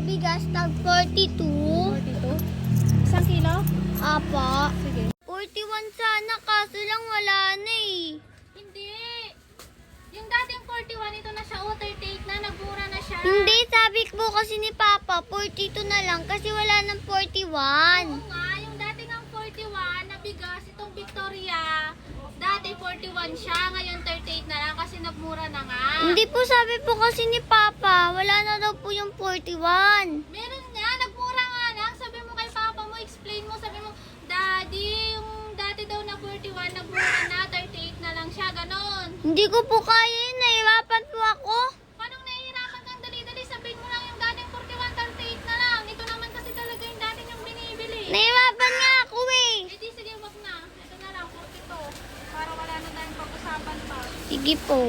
bigas tag 42. 42? Isang kilo? Apa. Sige. 41 sana, kaso lang wala na eh. Hindi. Yung dating 41, ito na siya. 38 na. Nagmura na siya. Hindi, sabi po kasi ni Papa, 42 na lang kasi wala ng 41. Oo nga, yung dating ang 41 na bigas, itong Victoria, dati 41 siya, ngayon 38 na lang kasi nagmura na nga. Hindi po sabi po kasi ni Papa, wala na daw po yung 41. Meron nga, nagmura nga lang. Sabi mo kay Papa mo, explain mo, sabi mo, Daddy, yung dati daw na 41, nagmura na, 38 na lang siya, ganon. Hindi ko po kaya yun, nahirapan po ako. Paano nahihirapan kang dali-dali? Sabihin mo lang yung dating 41, 38 na lang. Ito naman kasi talaga yung dating yung binibili. Nahirapan nga ako eh. Eh di sige, wag na. Ito na lang, 42. Para wala na tayong pag-usapan pa. Sige po.